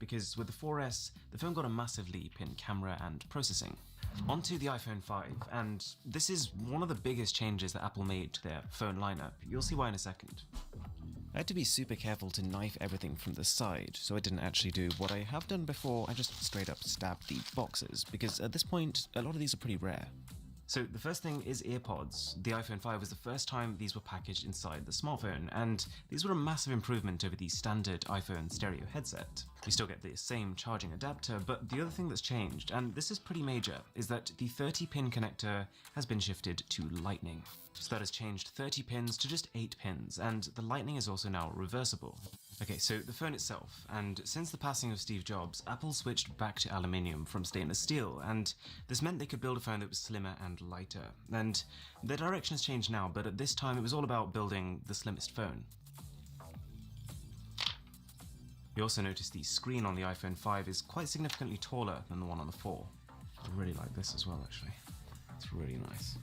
because with the 4S, the phone got a massive leap in camera and processing. Onto the iPhone 5, and this is one of the biggest changes that Apple made to their phone lineup. You'll see why in a second. I had to be super careful to knife everything from the side, so I didn't actually do what I have done before. I just straight up stabbed the boxes, because at this point, a lot of these are pretty rare. So the first thing is earpods. The iPhone 5 was the first time these were packaged inside the smartphone, and these were a massive improvement over the standard iPhone stereo headset. You still get the same charging adapter, but the other thing that's changed, and this is pretty major, is that the 30-pin connector has been shifted to Lightning. So that has changed 30 pins to just 8 pins, and the Lightning is also now reversible. Okay, so the phone itself, and since the passing of Steve Jobs, Apple switched back to aluminium from stainless steel, and this meant they could build a phone that was slimmer and lighter. And their direction has changed now, but at this time it was all about building the slimmest phone. You also notice the screen on the iPhone 5 is quite significantly taller than the one on the 4. I really like this as well, actually. It's really nice.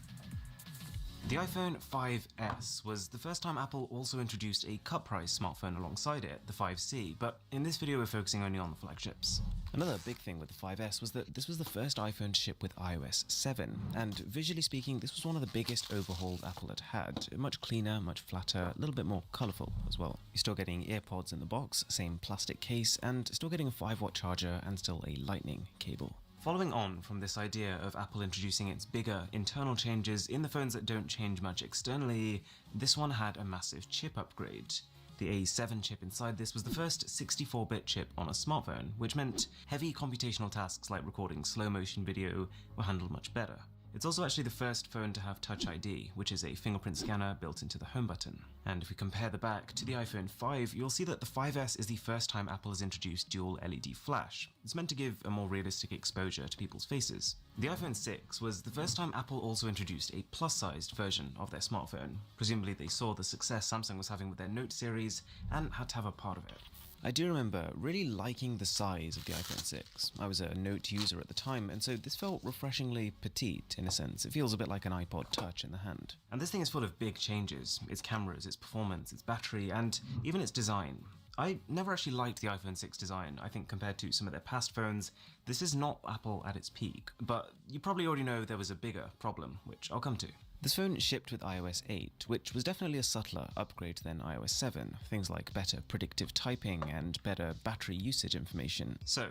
The iPhone 5S was the first time Apple also introduced a cut-price smartphone alongside it, the 5C, but in this video we're focusing only on the flagships. Another big thing with the 5S was that this was the first iPhone to ship with iOS 7, and visually speaking this was one of the biggest overhauls Apple had had. Much cleaner, much flatter, a little bit more colourful as well. You're still getting earpods in the box, same plastic case, and still getting a 5-watt charger and still a Lightning cable. Following on from this idea of Apple introducing its bigger internal changes in the phones that don't change much externally, this one had a massive chip upgrade. The A7 chip inside this was the first 64-bit chip on a smartphone, which meant heavy computational tasks like recording slow-motion video were handled much better. It's also actually the first phone to have Touch ID, which is a fingerprint scanner built into the home button. And if we compare the back to the iPhone 5, you'll see that the 5S is the first time Apple has introduced dual LED flash. It's meant to give a more realistic exposure to people's faces. The iPhone 6 was the first time Apple also introduced a plus-sized version of their smartphone. Presumably they saw the success Samsung was having with their Note series and had to have a part of it. I do remember really liking the size of the iPhone 6. I was a Note user at the time, and so this felt refreshingly petite in a sense. It feels a bit like an iPod Touch in the hand. And this thing is full of big changes. Its cameras, its performance, its battery, and even its design. I never actually liked the iPhone 6 design. I think compared to some of their past phones, this is not Apple at its peak. But you probably already know there was a bigger problem, which I'll come to. This phone shipped with iOS 8, which was definitely a subtler upgrade than iOS 7, things like better predictive typing and better battery usage information. So,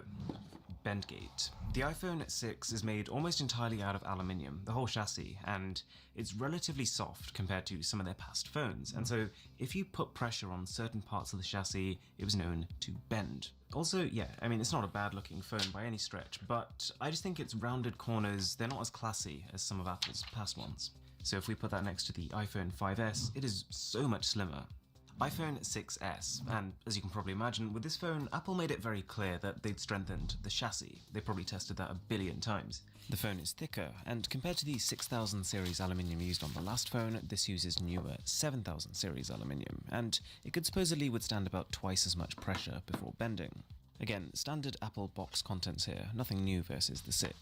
bendgate. The iPhone 6 is made almost entirely out of aluminium, the whole chassis, and it's relatively soft compared to some of their past phones, and so if you put pressure on certain parts of the chassis, it was known to bend. Also, yeah, I mean, it's not a bad looking phone by any stretch, but I just think its rounded corners, they're not as classy as some of Apple's past ones. So if we put that next to the iPhone 5S, it is so much slimmer. iPhone 6S, and as you can probably imagine, with this phone, Apple made it very clear that they'd strengthened the chassis. They probably tested that a billion times. The phone is thicker, and compared to the 6000 series aluminium used on the last phone, this uses newer 7000 series aluminium, and it could supposedly withstand about twice as much pressure before bending. Again, standard Apple box contents here, nothing new versus the 6.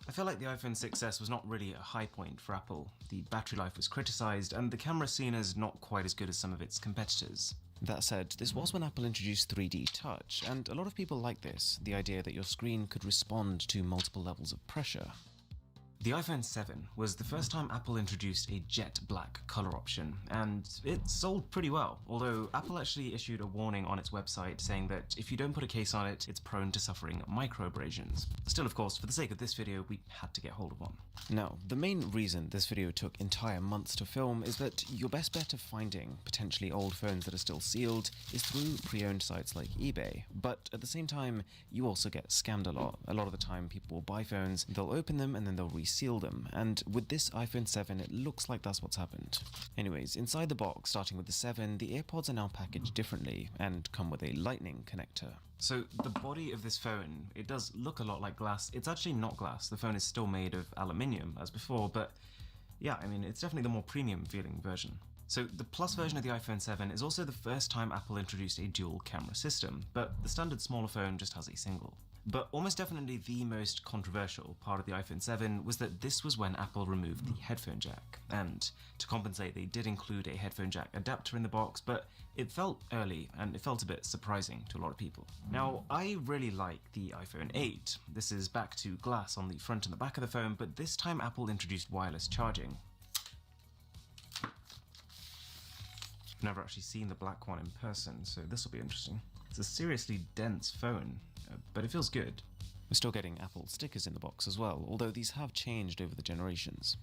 I feel like the iPhone 6S was not really a high point for Apple. The battery life was criticised, and the camera seen as not quite as good as some of its competitors. That said, this was when Apple introduced 3D Touch, and a lot of people like this, the idea that your screen could respond to multiple levels of pressure. The iPhone 7 was the first time Apple introduced a jet black color option, and it sold pretty well, although Apple actually issued a warning on its website saying that if you don't put a case on it, it's prone to suffering microabrasions. Still, of course, for the sake of this video, we had to get hold of one. Now, the main reason this video took entire months to film is that your best bet of finding potentially old phones that are still sealed is through pre-owned sites like eBay, but at the same time, you also get scammed a lot. A lot of the time, people will buy phones, they'll open them, and then they'll reseal them, and with this iPhone 7 it looks like that's what's happened. Anyways, inside the box, starting with the 7, the AirPods are now packaged differently and come with a Lightning connector. So the body of this phone, it does look a lot like glass. It's actually not glass. The phone is still made of aluminium as before, but yeah, I mean, it's definitely the more premium feeling version. So the Plus version of the iPhone 7 is also the first time Apple introduced a dual camera system, but the standard smaller phone just has a single. But almost definitely the most controversial part of the iPhone 7 was that this was when Apple removed the headphone jack. And to compensate, they did include a headphone jack adapter in the box, but it felt early and it felt a bit surprising to a lot of people. Now, I really like the iPhone 8. This is back to glass on the front and the back of the phone, but this time Apple introduced wireless charging. I've never actually seen the black one in person, so this will be interesting. It's a seriously dense phone, but it feels good. We're still getting Apple stickers in the box as well, although these have changed over the generations.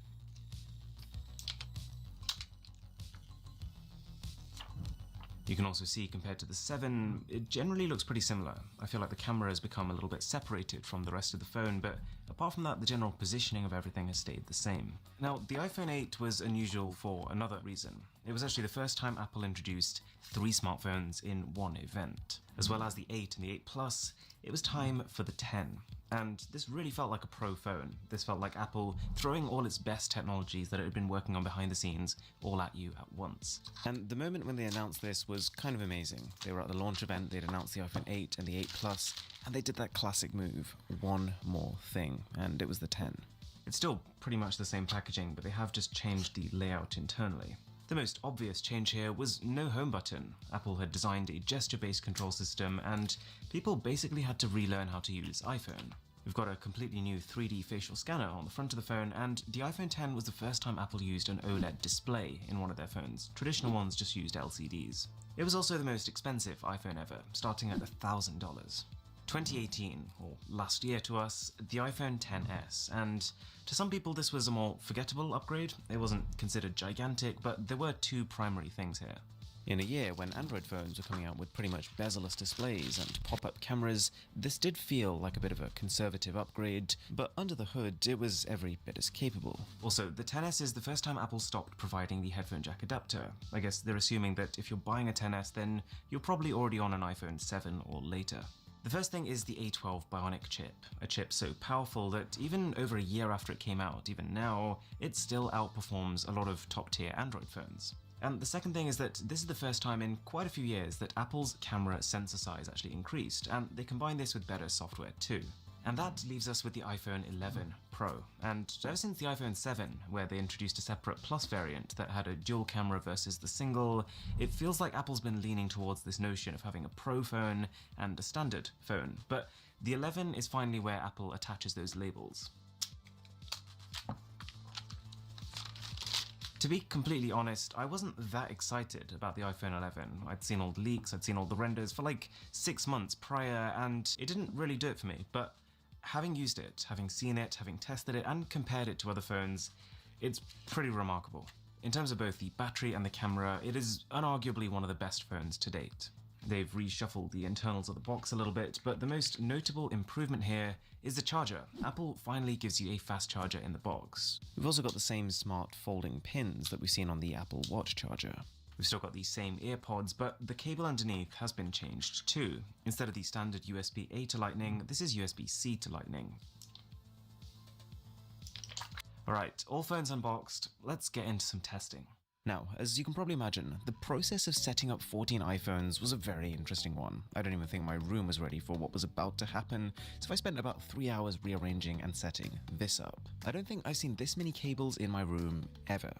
You can also see, compared to the 7, it generally looks pretty similar. I feel like the camera has become a little bit separated from the rest of the phone, but apart from that, the general positioning of everything has stayed the same. Now, the iPhone 8 was unusual for another reason. It was actually the first time Apple introduced 3 smartphones in one event. As well as the 8 and the 8 Plus, it was time for the 10. And this really felt like a pro phone. This felt like Apple throwing all its best technologies that it had been working on behind the scenes all at you at once. And the moment when they announced this was kind of amazing. They were at the launch event, they'd announced the iPhone 8 and the 8 Plus, and they did that classic move, one more thing, and it was the 10. It's still pretty much the same packaging, but they have just changed the layout internally. The most obvious change here was no home button. Apple had designed a gesture-based control system, and people basically had to relearn how to use iPhone. We've got a completely new 3D facial scanner on the front of the phone, and the iPhone 10 was the first time Apple used an OLED display in one of their phones. Traditional ones just used LCDs. It was also the most expensive iPhone ever, starting at $1,000. 2018, or last year to us, the iPhone XS, and to some people this was a more forgettable upgrade. It wasn't considered gigantic, but there were 2 primary things here. In a year when Android phones were coming out with pretty much bezel-less displays and pop-up cameras, this did feel like a bit of a conservative upgrade, but under the hood it was every bit as capable. Also, the XS is the first time Apple stopped providing the headphone jack adapter. I guess they're assuming that if you're buying a XS, then you're probably already on an iPhone 7 or later. The first thing is the A12 Bionic chip, a chip so powerful that even over a year after it came out, even now, it still outperforms a lot of top-tier Android phones. And the second thing is that this is the first time in quite a few years that Apple's camera sensor size actually increased, and they combine this with better software too. And that leaves us with the iPhone 11 Pro. And ever since the iPhone 7, where they introduced a separate Plus variant that had a dual camera versus the single, it feels like Apple's been leaning towards this notion of having a Pro phone and a standard phone. But the 11 is finally where Apple attaches those labels. To be completely honest, I wasn't that excited about the iPhone 11. I'd seen all the leaks, I'd seen all the renders for like 6 months prior, and it didn't really do it for me. But having used it, having seen it, having tested it, and compared it to other phones, it's pretty remarkable. In terms of both the battery and the camera, it is unarguably one of the best phones to date. They've reshuffled the internals of the box a little bit, but the most notable improvement here is the charger. Apple finally gives you a fast charger in the box. We've also got the same smart folding pins that we've seen on the Apple Watch charger. We've still got these same earpods, but the cable underneath has been changed too. Instead of the standard USB-A to Lightning, this is USB-C to Lightning. Alright, all phones unboxed, let's get into some testing. Now, as you can probably imagine, the process of setting up 14 iPhones was a very interesting one. I don't even think my room was ready for what was about to happen, so I spent about 3 hours rearranging and setting this up. I don't think I've seen this many cables in my room ever.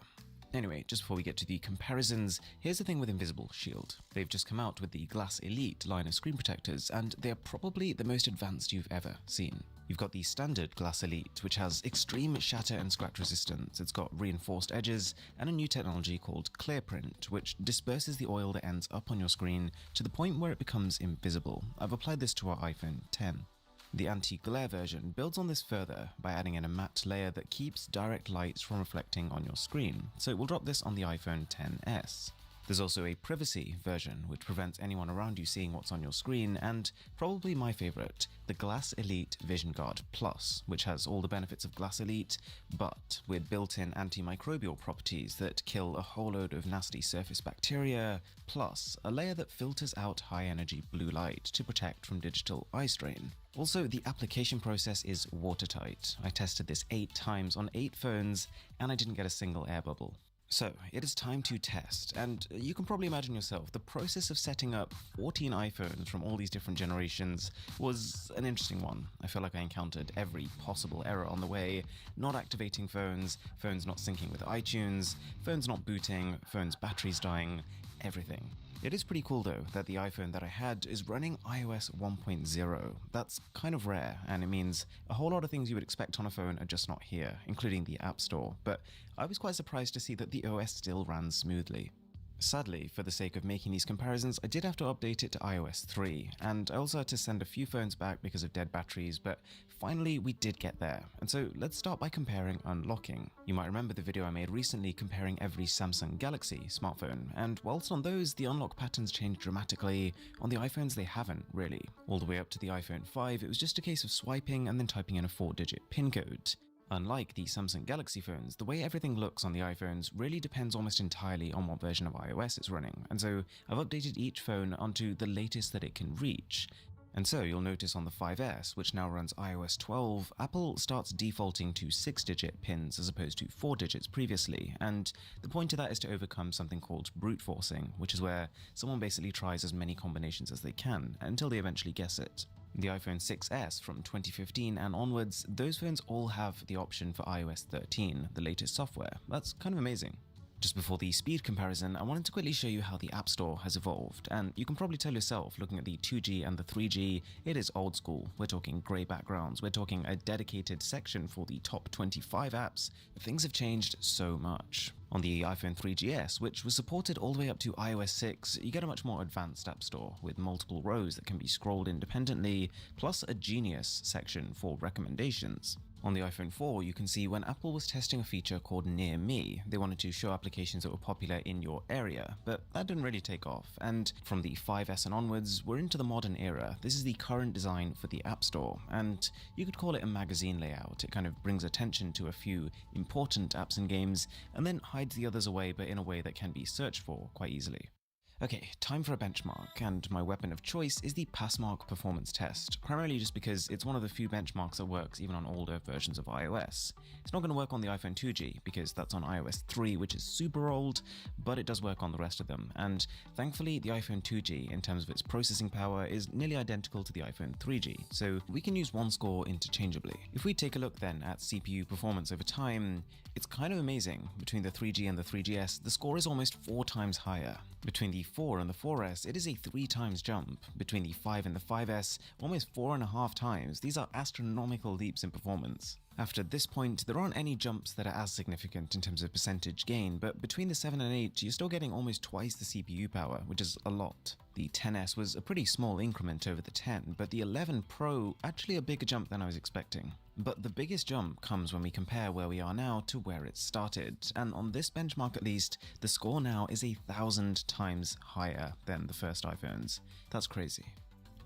Anyway, just before we get to the comparisons, here's the thing with Invisible Shield. They've just come out with the Glass Elite line of screen protectors, and they're probably the most advanced you've ever seen. You've got the standard Glass Elite, which has extreme shatter and scratch resistance. It's got reinforced edges and a new technology called ClearPrint, which disperses the oil that ends up on your screen to the point where it becomes invisible. I've applied this to our iPhone 10. The anti-glare version builds on this further by adding in a matte layer that keeps direct light from reflecting on your screen, so we'll drop this on the iPhone XS. There's also a privacy version, which prevents anyone around you seeing what's on your screen, and probably my favorite, the Glass Elite Vision Guard Plus, which has all the benefits of Glass Elite, but with built-in antimicrobial properties that kill a whole load of nasty surface bacteria, plus a layer that filters out high-energy blue light to protect from digital eye strain. Also, the application process is watertight. I tested this 8 times on 8 phones, and I didn't get a single air bubble. So, it is time to test, and you can probably imagine yourself, the process of setting up 14 iPhones from all these different generations was an interesting one. I feel like I encountered every possible error on the way: not activating phones, phones not syncing with iTunes, phones not booting, phones' batteries dying, everything. It is pretty cool though that the iPhone that I had is running iOS 1.0. That's kind of rare, and it means a whole lot of things you would expect on a phone are just not here, including the App Store, but I was quite surprised to see that the OS still ran smoothly. Sadly, for the sake of making these comparisons, I did have to update it to iOS 3, and I also had to send a few phones back because of dead batteries, but finally we did get there. And so let's start by comparing unlocking. You might remember the video I made recently comparing every Samsung Galaxy smartphone, and whilst on those the unlock patterns changed dramatically, on the iPhones they haven't really. All the way up to the iPhone 5, it was just a case of swiping and then typing in a 4-digit PIN code. Unlike the Samsung Galaxy phones, the way everything looks on the iPhones really depends almost entirely on what version of iOS it's running, and so I've updated each phone onto the latest that it can reach. And so you'll notice on the 5S, which now runs iOS 12, Apple starts defaulting to 6-digit pins as opposed to 4 digits previously, and the point of that is to overcome something called brute forcing, which is where someone basically tries as many combinations as they can until they eventually guess it. The iPhone 6S from 2015 and onwards, those phones all have the option for iOS 13, the latest software. That's kind of amazing. Just before the speed comparison, I wanted to quickly show you how the App Store has evolved, and you can probably tell yourself, looking at the 2G and the 3G, it is old school. We're talking grey backgrounds, we're talking a dedicated section for the top 25 apps. Things have changed so much. On the iPhone 3GS, which was supported all the way up to iOS 6, you get a much more advanced App Store, with multiple rows that can be scrolled independently, plus a Genius section for recommendations. On the iPhone 4, you can see when Apple was testing a feature called Near Me, they wanted to show applications that were popular in your area, but that didn't really take off. And from the 5S and onwards, we're into the modern era. This is the current design for the App Store, and you could call it a magazine layout. It kind of brings attention to a few important apps and games, and then hides the others away, but in a way that can be searched for quite easily. Okay, time for a benchmark, and my weapon of choice is the Passmark performance test, primarily just because it's one of the few benchmarks that works even on older versions of iOS. It's not going to work on the iPhone 2G, because that's on iOS 3, which is super old, but it does work on the rest of them, and thankfully the iPhone 2G, in terms of its processing power, is nearly identical to the iPhone 3G, so we can use one score interchangeably. If we take a look then at CPU performance over time, it's kind of amazing. Between the 3G and the 3GS, the score is almost 4 times higher. Between the 4 and the 4S, it is a 3 times jump. Between the 5 and the 5S, almost 4.5 times. These are astronomical leaps in performance. After this point, there aren't any jumps that are as significant in terms of percentage gain, but between the 7 and 8, you're still getting almost twice the CPU power, which is a lot. The 10S was a pretty small increment over the 10, but the 11 Pro, actually a bigger jump than I was expecting. But the biggest jump comes when we compare where we are now to where it started, and on this benchmark at least, the score now is 1,000 times higher than the first iPhones. That's crazy.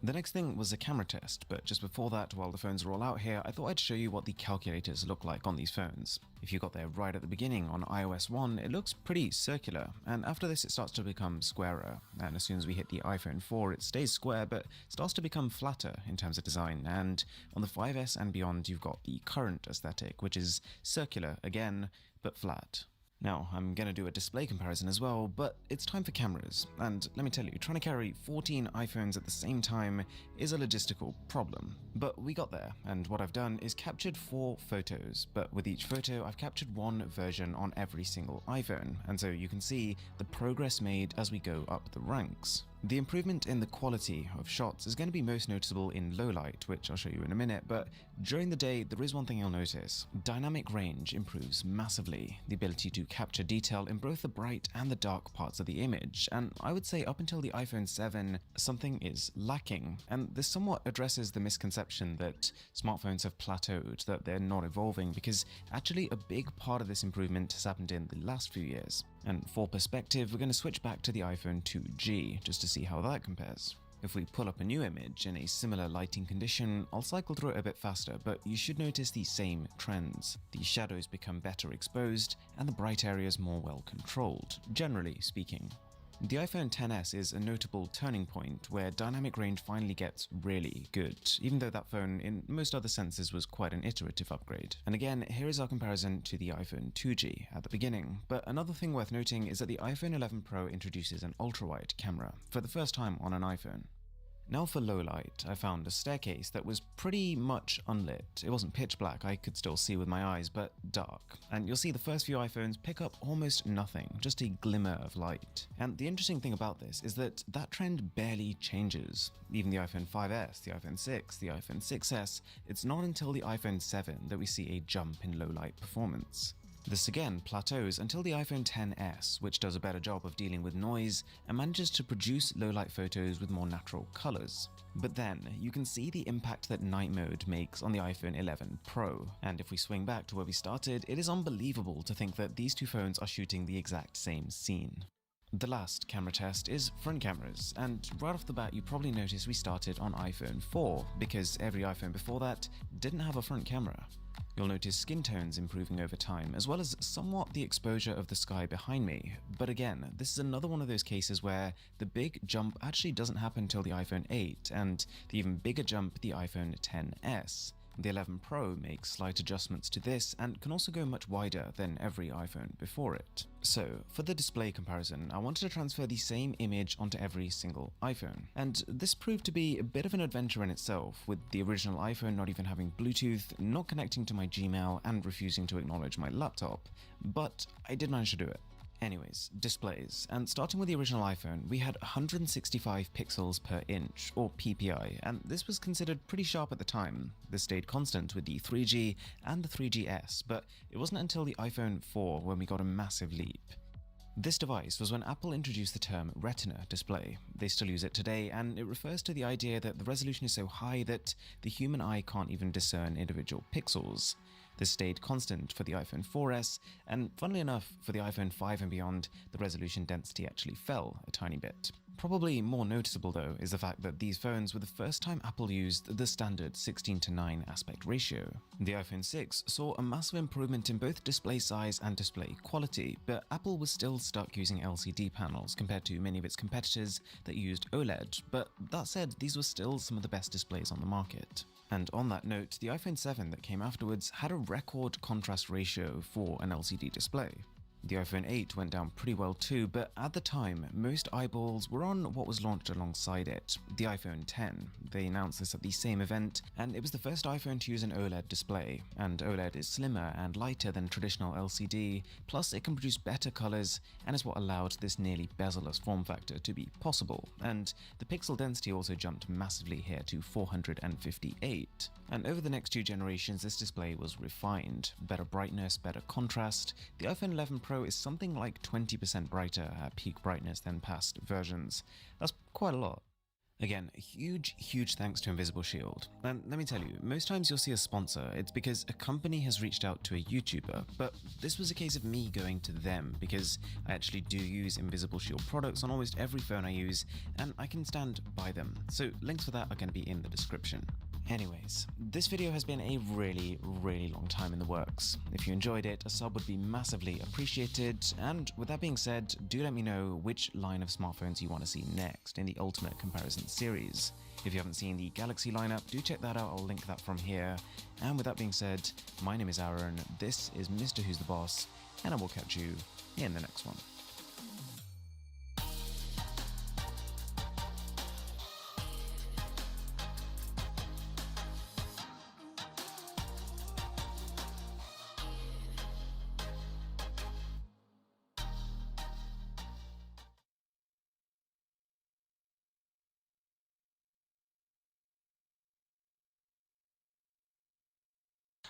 The next thing was a camera test, but just before that, while the phones are all out here, I thought I'd show you what the calculators look like on these phones. If you got there right at the beginning on iOS 1, it looks pretty circular, and after this it starts to become squarer, and as soon as we hit the iPhone 4 it stays square but starts to become flatter in terms of design, and on the 5S and beyond you've got the current aesthetic, which is circular again, but flat. Now, I'm going to do a display comparison as well, but it's time for cameras, and let me tell you, trying to carry 14 iPhones at the same time is a logistical problem. But we got there, and what I've done is captured 4 photos, but with each photo I've captured one version on every single iPhone, and so you can see the progress made as we go up the ranks. The improvement in the quality of shots is going to be most noticeable in low light, which I'll show you in a minute, but during the day there is one thing you'll notice. Dynamic range improves massively, the ability to capture detail in both the bright and the dark parts of the image, and I would say up until the iPhone 7 something is lacking, and this somewhat addresses the misconception that smartphones have plateaued, that they're not evolving, because actually a big part of this improvement has happened in the last few years. And for perspective, we're going to switch back to the iPhone 2G just to see how that compares. If we pull up a new image in a similar lighting condition, I'll cycle through it a bit faster, but you should notice the same trends. The shadows become better exposed, and the bright areas more well controlled, generally speaking. The iPhone XS is a notable turning point where dynamic range finally gets really good, even though that phone in most other senses was quite an iterative upgrade. And again, here is our comparison to the iPhone 2G at the beginning. But another thing worth noting is that the iPhone 11 Pro introduces an ultra-wide camera for the first time on an iPhone. Now for low light, I found a staircase that was pretty much unlit. It wasn't pitch black, I could still see with my eyes, but dark. And you'll see the first few iPhones pick up almost nothing, just a glimmer of light. And the interesting thing about this is that that trend barely changes. Even the iPhone 5S, the iPhone 6, the iPhone 6S, it's not until the iPhone 7 that we see a jump in low light performance. This again plateaus until the iPhone XS, which does a better job of dealing with noise and manages to produce low-light photos with more natural colors. But then, you can see the impact that night mode makes on the iPhone 11 Pro. And if we swing back to where we started, it is unbelievable to think that these two phones are shooting the exact same scene. The last camera test is front cameras, and right off the bat you probably noticed we started on iPhone 4, because every iPhone before that didn't have a front camera. You'll notice skin tones improving over time, as well as somewhat the exposure of the sky behind me. But again, this is another one of those cases where the big jump actually doesn't happen until the iPhone 8, and the even bigger jump, the iPhone XS. The 11 Pro makes slight adjustments to this and can also go much wider than every iPhone before it. So, for the display comparison, I wanted to transfer the same image onto every single iPhone. And this proved to be a bit of an adventure in itself, with the original iPhone not even having Bluetooth, not connecting to my Gmail, and refusing to acknowledge my laptop. But I did manage to do it. Anyways, displays, and starting with the original iPhone, we had 165 pixels per inch, or PPI, and this was considered pretty sharp at the time. This stayed constant with the 3G and the 3GS, but it wasn't until the iPhone 4 when we got a massive leap. This device was when Apple introduced the term Retina display. They still use it today, and it refers to the idea that the resolution is so high that the human eye can't even discern individual pixels. This stayed constant for the iPhone 4S, and funnily enough, for the iPhone 5 and beyond, the resolution density actually fell a tiny bit. Probably more noticeable though is the fact that these phones were the first time Apple used the standard 16:9 aspect ratio. The iPhone 6 saw a massive improvement in both display size and display quality, but Apple was still stuck using LCD panels compared to many of its competitors that used OLED, but that said, these were still some of the best displays on the market. And on that note, the iPhone 7 that came afterwards had a record contrast ratio for an LCD display. The iPhone 8 went down pretty well too, but at the time, most eyeballs were on what was launched alongside it, the iPhone X. They announced this at the same event, and it was the first iPhone to use an OLED display, and OLED is slimmer and lighter than traditional LCD, plus it can produce better colors, and is what allowed this nearly bezel-less form factor to be possible, and the pixel density also jumped massively here to 458. And over the next two generations, this display was refined. Better brightness, better contrast. The iPhone 11 Pro is something like 20% brighter at peak brightness than past versions. That's quite a lot. Again, huge thanks to Invisible Shield. And let me tell you, most times you'll see a sponsor, it's because a company has reached out to a YouTuber, but this was a case of me going to them because I actually do use Invisible Shield products on almost every phone I use, and I can stand by them. So links for that are going to be in the description. Anyways, this video has been a really long time in the works. If you enjoyed it, a sub would be massively appreciated, and with that being said, do let me know which line of smartphones you want to see next in the Ultimate Comparison series. If you haven't seen the Galaxy lineup, do check that out, I'll link that from here. And with that being said, my name is Aaron, this is Mr. Who's the Boss, and I will catch you in the next one.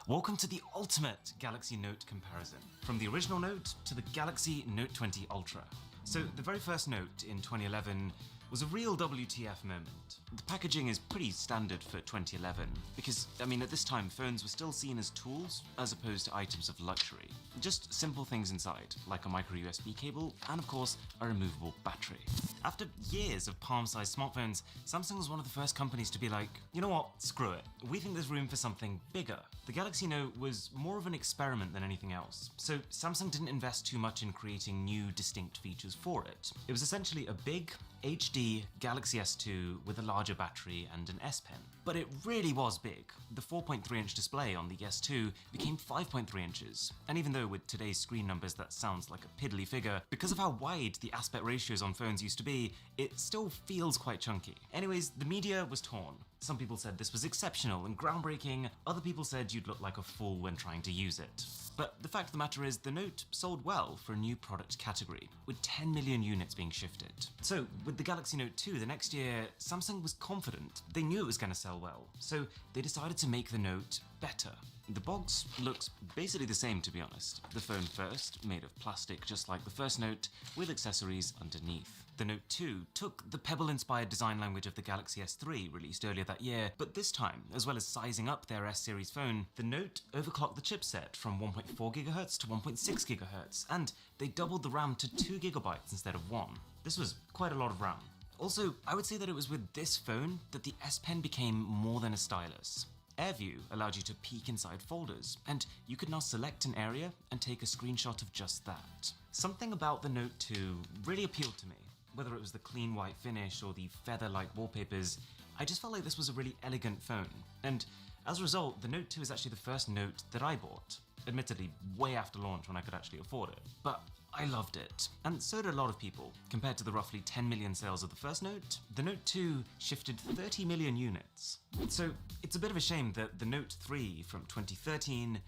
Welcome to the ultimate Galaxy Note comparison, from the original Note to the Galaxy Note 20 Ultra. So the very first Note in 2011 was a real WTF moment. The packaging is pretty standard for 2011, because, I mean, at this time, phones were still seen as tools as opposed to items of luxury. Just simple things inside, like a micro USB cable, and of course, a removable battery. After years of palm-sized smartphones, Samsung was one of the first companies to be like, you know what, screw it. We think there's room for something bigger. The Galaxy Note was more of an experiment than anything else, so Samsung didn't invest too much in creating new, distinct features for it. It was essentially a big, HD Galaxy S2 with a larger battery and an S Pen. But it really was big. The 4.3-inch display on the S2 became 5.3 inches, and even though with today's screen numbers that sounds like a piddly figure, because of how wide the aspect ratios on phones used to be, it still feels quite chunky. Anyways, the media was torn. Some people said this was exceptional and groundbreaking, other people said you'd look like a fool when trying to use it. But the fact of the matter is, the Note sold well for a new product category, with 10 million units being shifted. So, with the Galaxy Note 2 the next year, Samsung was confident. They knew it was going to sell well, so they decided to make the Note better. The box looks basically the same, to be honest. The phone first, made of plastic just like the first Note, with accessories underneath. The Note 2 took the Pebble-inspired design language of the Galaxy S3 released earlier that year, but this time, as well as sizing up their S-series phone, the Note overclocked the chipset from 1.4 GHz to 1.6 GHz, and they doubled the RAM to 2 GB instead of 1. This was quite a lot of RAM. Also, I would say that it was with this phone that the S Pen became more than a stylus. AirView allowed you to peek inside folders, and you could now select an area and take a screenshot of just that. Something about the Note 2 really appealed to me. Whether it was the clean white finish or the feather-like wallpapers, I just felt like this was a really elegant phone. And as a result, the Note 2 is actually the first Note that I bought. Admittedly, way after launch when I could actually afford it. But I loved it, and so did a lot of people. Compared to the roughly 10 million sales of the first Note, the Note 2 shifted 30 million units. So it's a bit of a shame that the Note 3 from 2013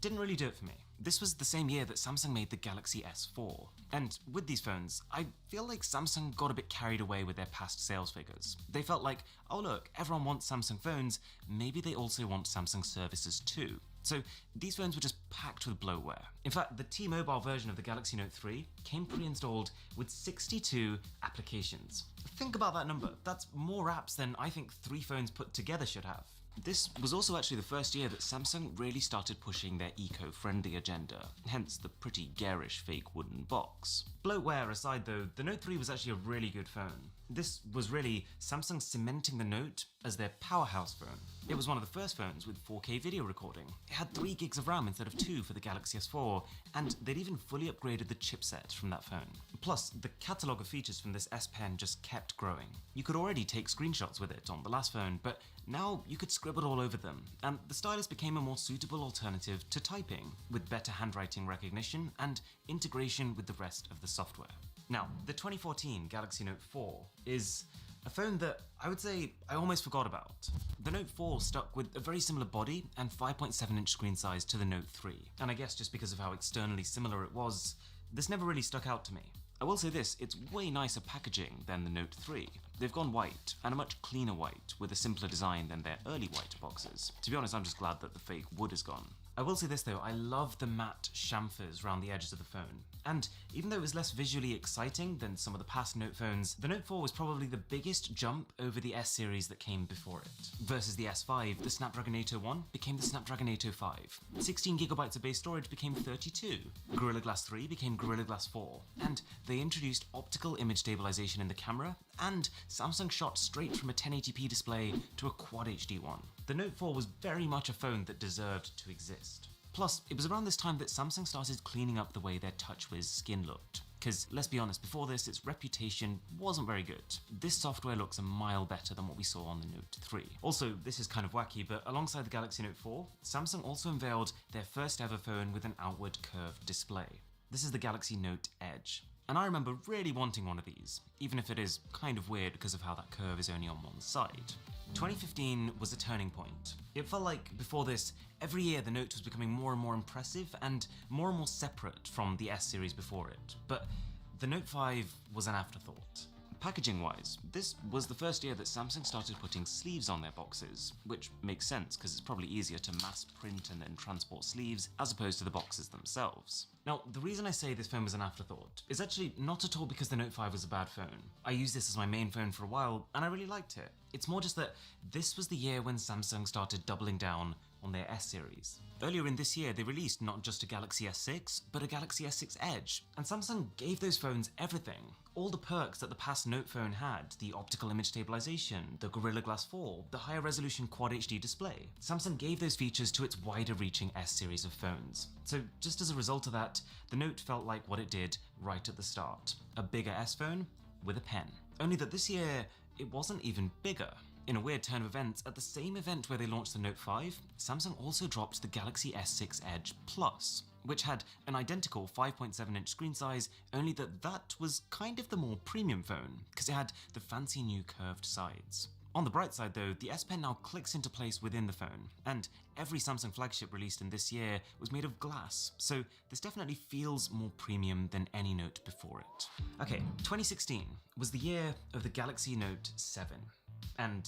didn't really do it for me. This was the same year that Samsung made the Galaxy S4. And with these phones, I feel like Samsung got a bit carried away with their past sales figures. They felt like, oh look, everyone wants Samsung phones, maybe they also want Samsung services too. So these phones were just packed with bloatware. In fact, the T-Mobile version of the Galaxy Note 3 came pre-installed with 62 applications. Think about that number. That's more apps than I think 3 phones put together should have. This was also actually the first year that Samsung really started pushing their eco-friendly agenda, hence the pretty garish fake wooden box. Bloatware aside though, the Note 3 was actually a really good phone. This was really Samsung cementing the Note as their powerhouse phone. It was one of the first phones with 4K video recording. It had 3 gigs of RAM instead of 2 for the Galaxy S4, and they'd even fully upgraded the chipset from that phone. Plus, the catalogue of features from this S Pen just kept growing. You could already take screenshots with it on the last phone, but now you could scribble all over them, and the stylus became a more suitable alternative to typing, with better handwriting recognition and integration with the rest of the software. Now, the 2014 Galaxy Note 4 is a phone that I would say I almost forgot about. The Note 4 stuck with a very similar body and 5.7-inch screen size to the Note 3, and I guess just because of how externally similar it was, this never really stuck out to me. I will say this, it's way nicer packaging than the Note 3. They've gone white, and a much cleaner white, with a simpler design than their early white boxes. To be honest, I'm just glad that the fake wood is gone. I will say this though, I love the matte chamfers around the edges of the phone. And even though it was less visually exciting than some of the past Note phones, the Note 4 was probably the biggest jump over the S series that came before it. Versus the S5, the Snapdragon 801 became the Snapdragon 805. 16GB of base storage became 32. Gorilla Glass 3 became Gorilla Glass 4. And they introduced optical image stabilization in the camera, and Samsung shot straight from a 1080p display to a Quad HD one. The Note 4 was very much a phone that deserved to exist. Plus, it was around this time that Samsung started cleaning up the way their TouchWiz skin looked. Because, let's be honest, before this, its reputation wasn't very good. This software looks a mile better than what we saw on the Note 3. Also, this is kind of wacky, but alongside the Galaxy Note 4, Samsung also unveiled their first ever phone with an outward curved display. This is the Galaxy Note Edge. And I remember really wanting one of these, even if it is kind of weird because of how that curve is only on one side. 2015 was a turning point. It felt like, before this, every year the Note was becoming more and more impressive and more separate from the S series before it. But the Note 5 was an afterthought. Packaging-wise, this was the first year that Samsung started putting sleeves on their boxes, which makes sense because it's probably easier to mass print and then transport sleeves as opposed to the boxes themselves. Now, the reason I say this phone was an afterthought is actually not at all because the Note 5 was a bad phone. I used this as my main phone for a while, and I really liked it. It's more just that this was the year when Samsung started doubling down on their S series. Earlier in this year, they released not just a Galaxy S6, but a Galaxy S6 Edge, and Samsung gave those phones everything. All the perks that the past Note phone had, the optical image stabilization, the Gorilla Glass 4, the higher resolution Quad HD display. Samsung gave those features to its wider reaching S series of phones. So just as a result of that, the Note felt like what it did right at the start. A bigger S phone with a pen. Only that this year, it wasn't even bigger. In a weird turn of events, at the same event where they launched the Note 5, Samsung also dropped the Galaxy S6 Edge Plus, which had an identical 5.7-inch screen size, only that was kind of the more premium phone, because it had the fancy new curved sides. On the bright side though, the S Pen now clicks into place within the phone, and every Samsung flagship released in this year was made of glass, so this definitely feels more premium than any Note before it. Okay, 2016 was the year of the Galaxy Note 7. And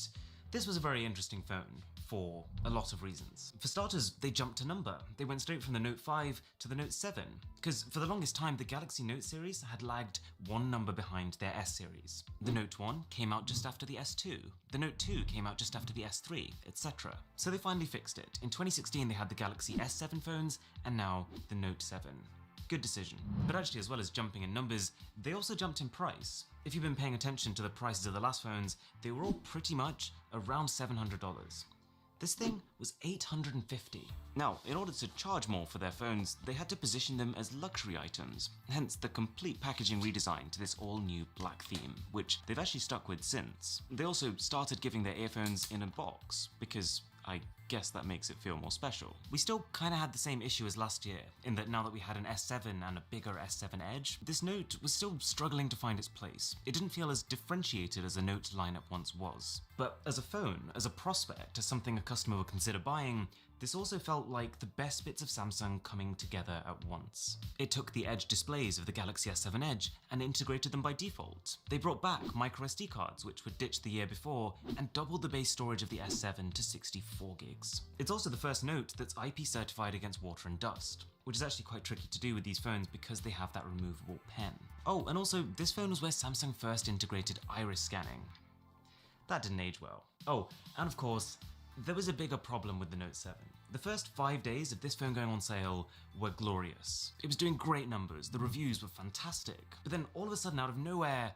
this was a very interesting phone for a lot of reasons. For starters, they jumped a number. They went straight from the Note 5 to the Note 7, because for the longest time, the Galaxy Note series had lagged one number behind their S series. The Note 1 came out just after the S2, the Note 2 came out just after the S3, etc. So they finally fixed it. In 2016, they had the Galaxy S7 phones, and now the Note 7. Good decision. But actually, as well as jumping in numbers, they also jumped in price. If you've been paying attention to the prices of the last phones, they were all pretty much around $700. This thing was $850. Now, in order to charge more for their phones, they had to position them as luxury items, hence the complete packaging redesign to this all-new black theme, which they've actually stuck with since. They also started giving their earphones in a box, because I guess that makes it feel more special. We still kinda had the same issue as last year, in that now that we had an S7 and a bigger S7 Edge, this Note was still struggling to find its place. It didn't feel as differentiated as the Note lineup once was. But as a phone, as a prospect, as something a customer would consider buying, this also felt like the best bits of Samsung coming together at once. It took the Edge displays of the Galaxy S7 Edge and integrated them by default. They brought back microSD cards, which were ditched the year before, and doubled the base storage of the S7 to 64 gigs. It's also the first Note that's IP certified against water and dust, which is actually quite tricky to do with these phones because they have that removable pen. Oh, and also, this phone was where Samsung first integrated iris scanning. That didn't age well. Oh, and of course, there was a bigger problem with the Note 7. The first 5 days of this phone going on sale were glorious. It was doing great numbers, the reviews were fantastic, but then all of a sudden out of nowhere,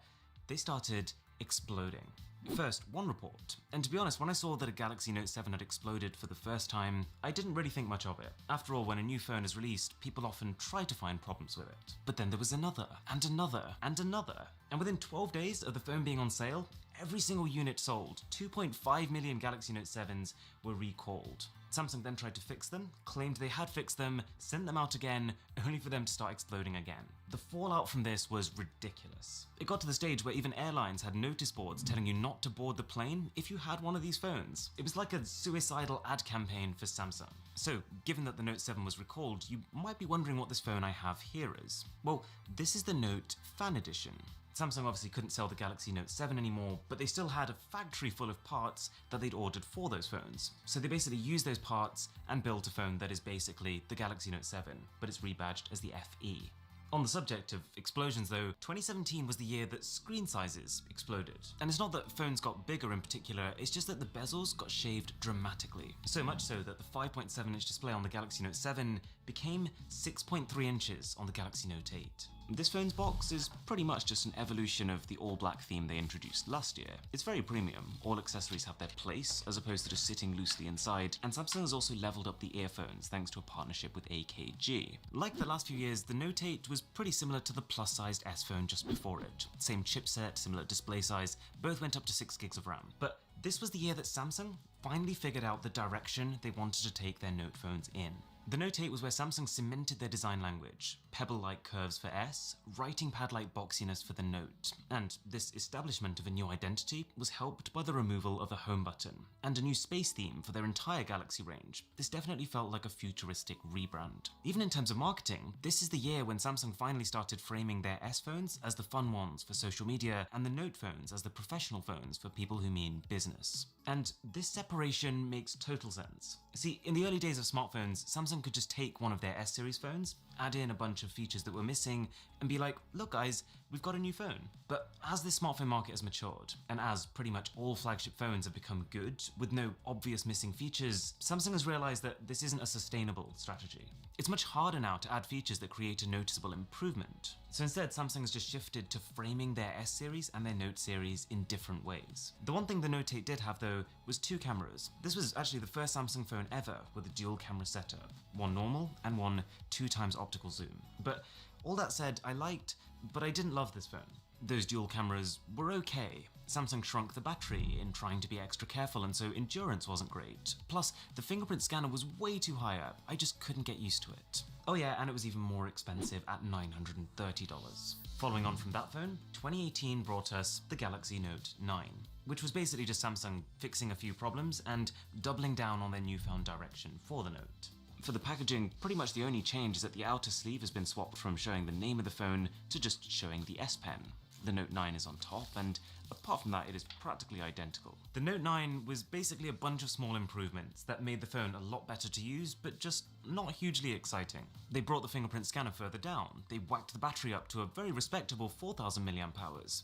they started exploding. First, one report, and to be honest, when I saw that a Galaxy Note 7 had exploded for the first time, I didn't really think much of it. After all, when a new phone is released, people often try to find problems with it. But then there was another, and another, and another. And within 12 days of the phone being on sale, every single unit sold, 2.5 million Galaxy Note 7s were recalled. Samsung then tried to fix them, claimed they had fixed them, sent them out again, only for them to start exploding again. The fallout from this was ridiculous. It got to the stage where even airlines had notice boards telling you not to board the plane if you had one of these phones. It was like a suicidal ad campaign for Samsung. So, given that the Note 7 was recalled, you might be wondering what this phone I have here is. Well, this is the Note Fan Edition. Samsung obviously couldn't sell the Galaxy Note 7 anymore, but they still had a factory full of parts that they'd ordered for those phones. So they basically used those parts and built a phone that is basically the Galaxy Note 7, but it's rebadged as the FE. On the subject of explosions though, 2017 was the year that screen sizes exploded. And it's not that phones got bigger in particular, it's just that the bezels got shaved dramatically. So much so that the 5.7-inch display on the Galaxy Note 7 became 6.3 inches on the Galaxy Note 8. This phone's box is pretty much just an evolution of the all-black theme they introduced last year. It's very premium, all accessories have their place, as opposed to just sitting loosely inside, and Samsung has also leveled up the earphones thanks to a partnership with AKG. Like the last few years, the Note 8 was pretty similar to the plus-sized S phone just before it. Same chipset, similar display size, both went up to 6 gigs of RAM. But this was the year that Samsung finally figured out the direction they wanted to take their Note phones in. The Note 8 was where Samsung cemented their design language, pebble-like curves for S, writing pad-like boxiness for the Note, and this establishment of a new identity was helped by the removal of the home button, and a new space theme for their entire Galaxy range. This definitely felt like a futuristic rebrand. Even in terms of marketing, this is the year when Samsung finally started framing their S phones as the fun ones for social media, and the Note phones as the professional phones for people who mean business. And this separation makes total sense. See, in the early days of smartphones, Samsung could just take one of their S-series phones add in a bunch of features that were missing, and be like, look guys, we've got a new phone. But as the smartphone market has matured, and as pretty much all flagship phones have become good, with no obvious missing features, Samsung has realized that this isn't a sustainable strategy. It's much harder now to add features that create a noticeable improvement. So instead, Samsung has just shifted to framing their S series and their Note series in different ways. The one thing the Note 8 did have though was 2 cameras. This was actually the first Samsung phone ever with a dual camera setup, one normal and one 2x optical zoom. But all that said, I liked, but I didn't love this phone. Those dual cameras were okay. Samsung shrunk the battery in trying to be extra careful, and so endurance wasn't great. Plus, the fingerprint scanner was way too high up. I just couldn't get used to it. Oh yeah, and it was even more expensive at $930. Following on from that phone, 2018 brought us the Galaxy Note 9, which was basically just Samsung fixing a few problems and doubling down on their newfound direction for the Note. For the packaging, pretty much the only change is that the outer sleeve has been swapped from showing the name of the phone to just showing the S Pen. The Note 9 is on top, and apart from that, it is practically identical. The Note 9 was basically a bunch of small improvements that made the phone a lot better to use, but just not hugely exciting. They brought the fingerprint scanner further down, they whacked the battery up to a very respectable 4000 mAh,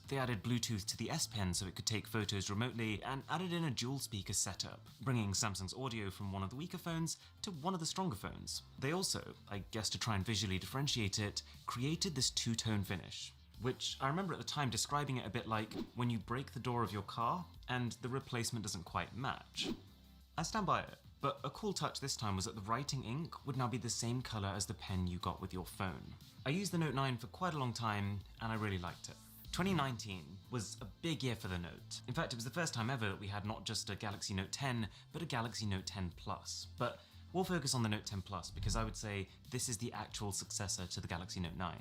they added Bluetooth to the S Pen so it could take photos remotely, and added in a dual speaker setup, bringing Samsung's audio from one of the weaker phones to one of the stronger phones. They also, I guess to try and visually differentiate it, created this two-tone finish, which I remember at the time describing it a bit like when you break the door of your car and the replacement doesn't quite match. I stand by it, but a cool touch this time was that the writing ink would now be the same colour as the pen you got with your phone. I used the Note 9 for quite a long time and I really liked it. 2019 was a big year for the Note. In fact, it was the first time ever that we had not just a Galaxy Note 10, but a Galaxy Note 10 Plus. But we'll focus on the Note 10 Plus because I would say this is the actual successor to the Galaxy Note 9.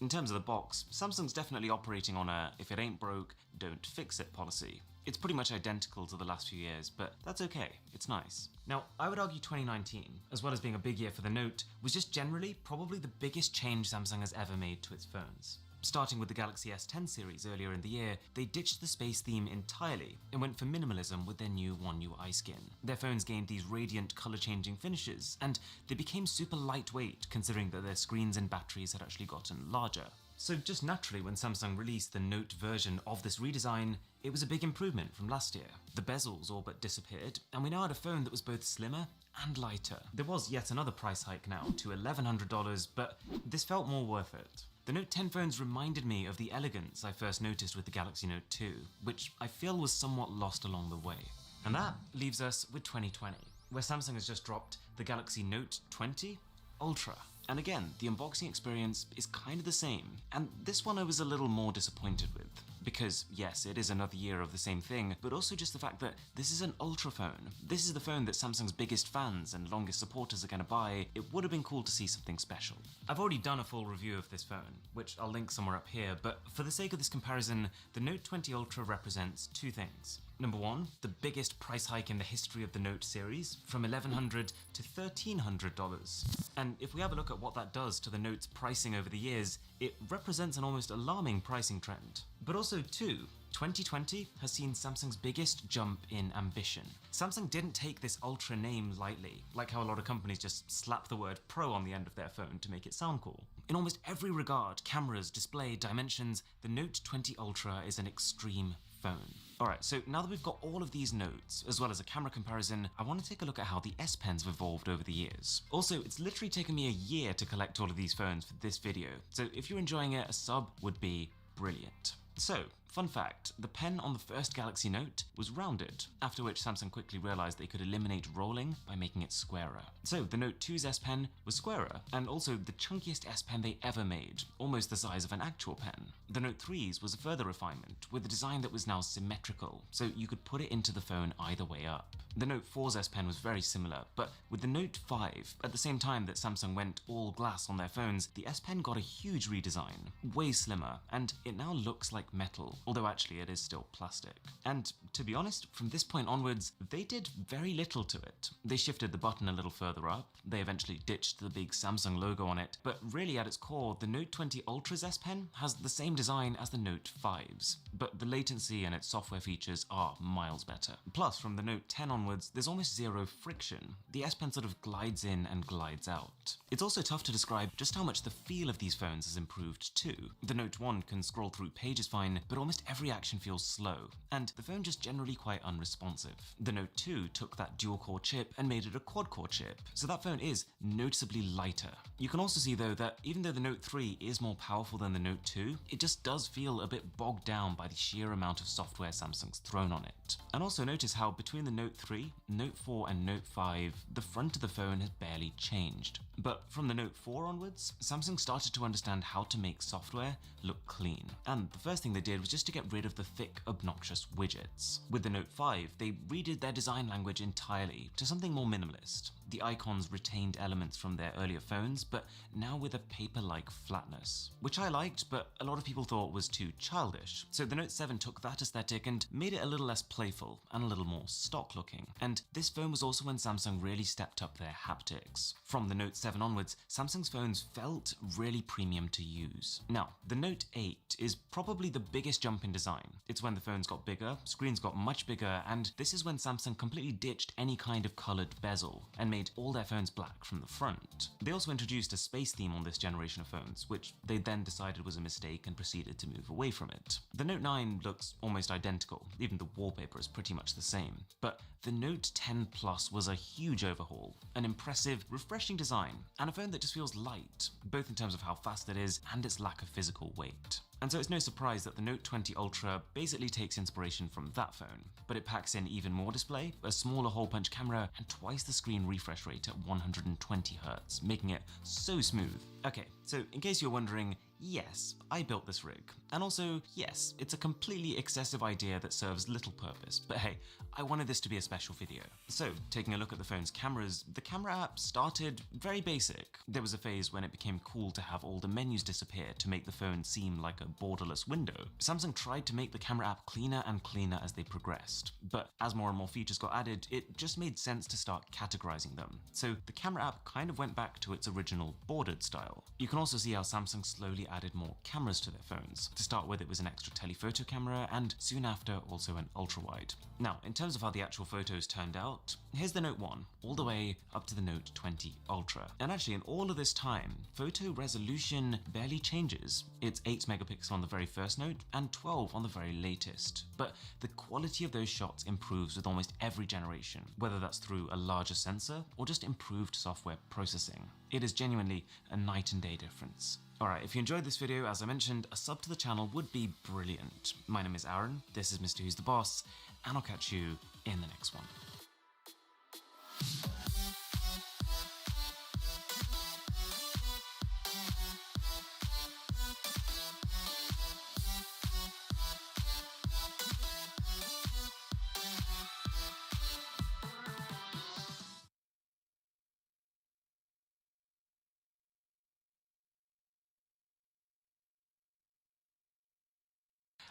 In terms of the box, Samsung's definitely operating on a if it ain't broke, don't fix it policy. It's pretty much identical to the last few years, but that's okay, it's nice. Now, I would argue 2019, as well as being a big year for the Note, was just generally probably the biggest change Samsung has ever made to its phones. Starting with the Galaxy S10 series earlier in the year, they ditched the space theme entirely and went for minimalism with their new One UI skin. Their phones gained these radiant colour-changing finishes, and they became super lightweight considering that their screens and batteries had actually gotten larger. So just naturally, when Samsung released the Note version of this redesign, it was a big improvement from last year. The bezels all but disappeared, and we now had a phone that was both slimmer and lighter. There was yet another price hike now to $1,100, but this felt more worth it. The Note 10 phones reminded me of the elegance I first noticed with the Galaxy Note 2, which I feel was somewhat lost along the way. And that leaves us with 2020, where Samsung has just dropped the Galaxy Note 20 Ultra. And again, the unboxing experience is kind of the same, and this one I was a little more disappointed with. Because yes, it is another year of the same thing, but also just the fact that this is an Ultra phone. This is the phone that Samsung's biggest fans and longest supporters are going to buy. It would have been cool to see something special. I've already done a full review of this phone, which I'll link somewhere up here, but for the sake of this comparison, the Note 20 Ultra represents two things. Number one, the biggest price hike in the history of the Note series, from $1,100 to $1,300. And if we have a look at what that does to the Note's pricing over the years, it represents an almost alarming pricing trend. But also two, 2020 has seen Samsung's biggest jump in ambition. Samsung didn't take this Ultra name lightly, like how a lot of companies just slap the word Pro on the end of their phone to make it sound cool. In almost every regard, cameras, display, dimensions, the Note 20 Ultra is an extreme phone. Alright, so now that we've got all of these notes, as well as a camera comparison, I want to take a look at how the S Pens have evolved over the years. Also, it's literally taken me a year to collect all of these phones for this video, so if you're enjoying it, a sub would be brilliant. So, fun fact, the pen on the first Galaxy Note was rounded, after which Samsung quickly realized they could eliminate rolling by making it squarer. So the Note 2's S Pen was squarer, and also the chunkiest S Pen they ever made, almost the size of an actual pen. The Note 3's was a further refinement, with a design that was now symmetrical, so you could put it into the phone either way up. The Note 4's S Pen was very similar, but with the Note 5, at the same time that Samsung went all glass on their phones, the S Pen got a huge redesign, way slimmer, and it now looks like like metal, although actually it is still plastic. And to be honest, from this point onwards, they did very little to it. They shifted the button a little further up, they eventually ditched the big Samsung logo on it, but really at its core, the Note 20 Ultra's S Pen has the same design as the Note 5's, but the latency and its software features are miles better. Plus, from the Note 10 onwards, there's almost zero friction. The S Pen sort of glides in and glides out. It's also tough to describe just how much the feel of these phones has improved too. The Note 1 can scroll through pages fine, but almost every action feels slow, and the phone just generally quite unresponsive. The Note 2 took that dual-core chip and made it a quad-core chip, so that phone is noticeably lighter. You can also see though that even though the Note 3 is more powerful than the Note 2, it just does feel a bit bogged down by the sheer amount of software Samsung's thrown on it. And also notice how between the Note 3, Note 4 and Note 5, the front of the phone has barely changed. But from the Note 4 onwards, Samsung started to understand how to make software look clean. And the first thing they did was just to get rid of the thick, obnoxious widgets. With the Note 5, they redid their design language entirely to something more minimalist. The icons retained elements from their earlier phones, but now with a paper-like flatness, which I liked, but a lot of people thought was too childish. So the Note 7 took that aesthetic and made it a little less playful and a little more stock-looking. And this phone was also when Samsung really stepped up their haptics. From the Note 7 onwards, Samsung's phones felt really premium to use. Now, the Note 8 is probably the biggest jump in design. It's when the phones got bigger, screens got much bigger, and this is when Samsung completely ditched any kind of colored bezel and made all their phones black from the front. They also introduced a space theme on this generation of phones, which they then decided was a mistake and proceeded to move away from it. The Note 9 looks almost identical, even the wallpaper is pretty much the same. But the Note 10 Plus was a huge overhaul, an impressive, refreshing design, and a phone that just feels light, both in terms of how fast it is and its lack of physical weight. And so it's no surprise that the Note 20 Ultra basically takes inspiration from that phone, but it packs in even more display, a smaller hole-punch camera, and twice the screen refresh rate at 120Hz, making it so smooth. Okay, so in case you're wondering, yes, I built this rig. And also, yes, it's a completely excessive idea that serves little purpose, but hey, I wanted this to be a special video. So, taking a look at the phone's cameras, the camera app started very basic. There was a phase when it became cool to have all the menus disappear to make the phone seem like a borderless window. Samsung tried to make the camera app cleaner and cleaner as they progressed, but as more and more features got added, it just made sense to start categorizing them. So the camera app kind of went back to its original bordered style. You can also see how Samsung slowly added more cameras to their phones. To start with, it was an extra telephoto camera, and soon after, also an ultra-wide. Now, in terms of how the actual photos turned out, here's the Note 1, all the way up to the Note 20 Ultra. And actually, in all of this time, photo resolution barely changes. It's 8 megapixels on the very first Note, and 12 on the very latest. But the quality of those shots improves with almost every generation, whether that's through a larger sensor or just improved software processing. It is genuinely a night and day difference. Alright, if you enjoyed this video, as I mentioned, a sub to the channel would be brilliant. My name is Aaron, this is Mr. Who's the Boss, and I'll catch you in the next one.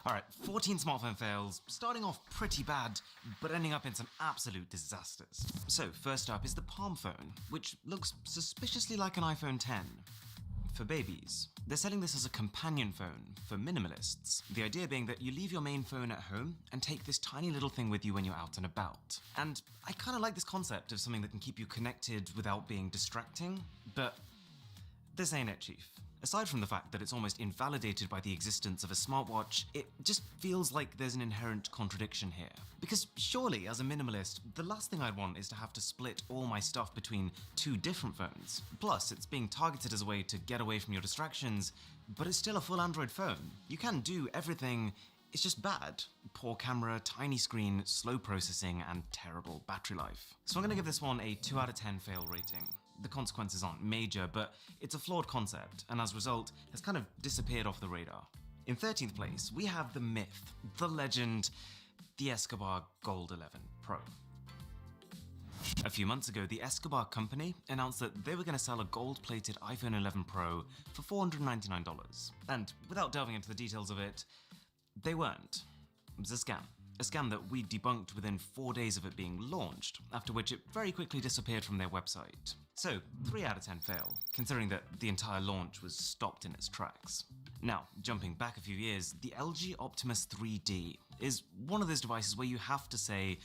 Alright, 14 smartphone fails, starting off pretty bad, but ending up in some absolute disasters. So, first up is the Palm phone, which looks suspiciously like an iPhone 10. For babies. They're selling this as a companion phone for minimalists. The idea being that you leave your main phone at home and take this tiny little thing with you when you're out and about. And I kind of like this concept of something that can keep you connected without being distracting, but this ain't it, Chief. Aside from the fact that it's almost invalidated by the existence of a smartwatch, it just feels like there's an inherent contradiction here. Because surely, as a minimalist, the last thing I'd want is to have to split all my stuff between two different phones. Plus, it's being targeted as a way to get away from your distractions, but it's still a full Android phone. You can do everything, it's just bad. Poor camera, tiny screen, slow processing, and terrible battery life. So I'm gonna give this one a 2 out of 10 fail rating. The consequences aren't major, but it's a flawed concept, and as a result, has kind of disappeared off the radar. In 13th place, we have the myth, the legend, the Escobar Gold 11 Pro. A few months ago, the Escobar company announced that they were going to sell a gold-plated iPhone 11 Pro for $499. And without delving into the details of it, they weren't. It was a scam. A scam that we debunked within 4 days of it being launched, after which it very quickly disappeared from their website. So, 3 out of 10 fail, considering that the entire launch was stopped in its tracks. Now, jumping back a few years, the LG Optimus 3D is one of those devices where you have to say,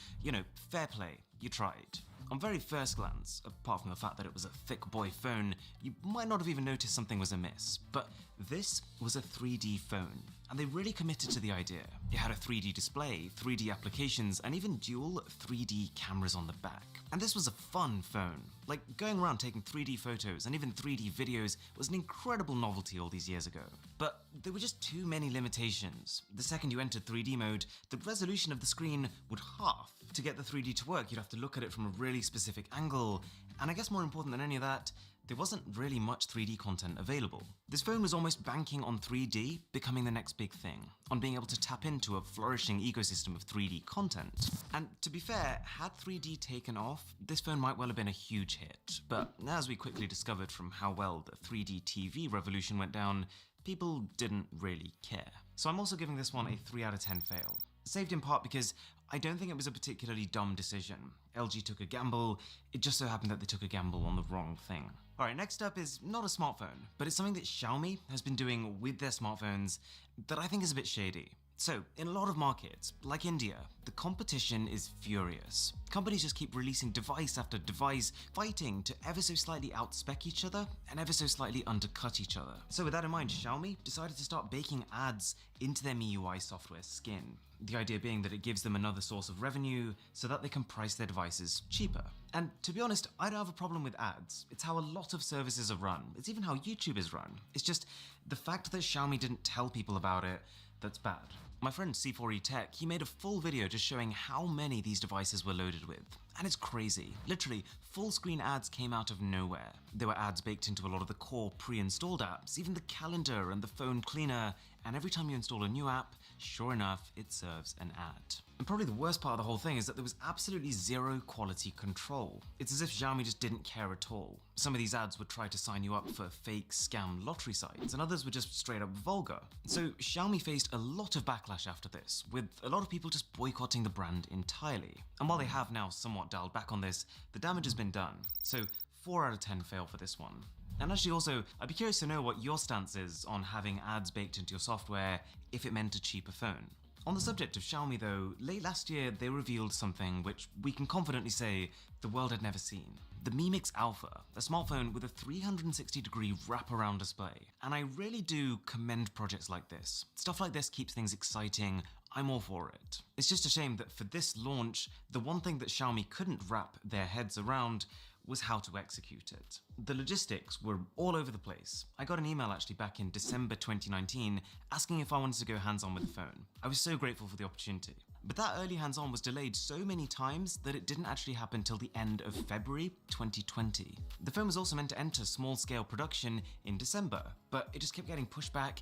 fair play, you tried. On very first glance, apart from the fact that it was a thick boy phone, you might not have even noticed something was amiss. But this was a 3D phone, and they really committed to the idea. It had a 3D display, 3D applications, and even dual 3D cameras on the back. And this was a fun phone. Like, going around taking 3D photos and even 3D videos was an incredible novelty all these years ago. But there were just too many limitations. The second you entered 3D mode, the resolution of the screen would half. To get the 3D to work, you'd have to look at it from a really specific angle, and I guess more important than any of that, there wasn't really much 3D content available. This phone was almost banking on 3D becoming the next big thing, on being able to tap into a flourishing ecosystem of 3D content. And to be fair, had 3D taken off, this phone might well have been a huge hit. But as we quickly discovered from how well the 3D TV revolution went down, people didn't really care. So I'm also giving this one a 3 out of 10 fail. Saved in part because I don't think it was a particularly dumb decision. LG took a gamble, it just so happened that they took a gamble on the wrong thing. Alright, next up is not a smartphone, but it's something that Xiaomi has been doing with their smartphones that I think is a bit shady. So, in a lot of markets, like India, the competition is furious. Companies just keep releasing device after device, fighting to ever so slightly outspec each other and ever so slightly undercut each other. So with that in mind, Xiaomi decided to start baking ads into their MIUI software skin. The idea being that it gives them another source of revenue so that they can price their devices cheaper. And to be honest, I don't have a problem with ads. It's how a lot of services are run. It's even how YouTube is run. It's just the fact that Xiaomi didn't tell people about it that's bad. My friend C4E Tech, he made a full video just showing how many these devices were loaded with. And it's crazy. Literally, full screen ads came out of nowhere. There were ads baked into a lot of the core pre-installed apps, even the calendar and the phone cleaner, and every time you install a new app, sure enough, it serves an ad. And probably the worst part of the whole thing is that there was absolutely zero quality control. It's as if Xiaomi just didn't care at all. Some of these ads would try to sign you up for fake scam lottery sites, and others were just straight up vulgar. So Xiaomi faced a lot of backlash after this, with a lot of people just boycotting the brand entirely. And while they have now somewhat dialed back on this, the damage has been done. So 4 out of 10 fail for this one. And actually also, I'd be curious to know what your stance is on having ads baked into your software if it meant a cheaper phone. On the subject of Xiaomi though, late last year they revealed something which we can confidently say the world had never seen. The Mi Mix Alpha, a smartphone with a 360-degree wraparound display. And I really do commend projects like this. Stuff like this keeps things exciting, I'm all for it. It's just a shame that for this launch, the one thing that Xiaomi couldn't wrap their heads around was how to execute it. The logistics were all over the place. I got an email actually back in December 2019 asking if I wanted to go hands-on with the phone. I was so grateful for the opportunity. But that early hands-on was delayed so many times that it didn't actually happen till the end of February 2020. The phone was also meant to enter small-scale production in December, but it just kept getting pushed back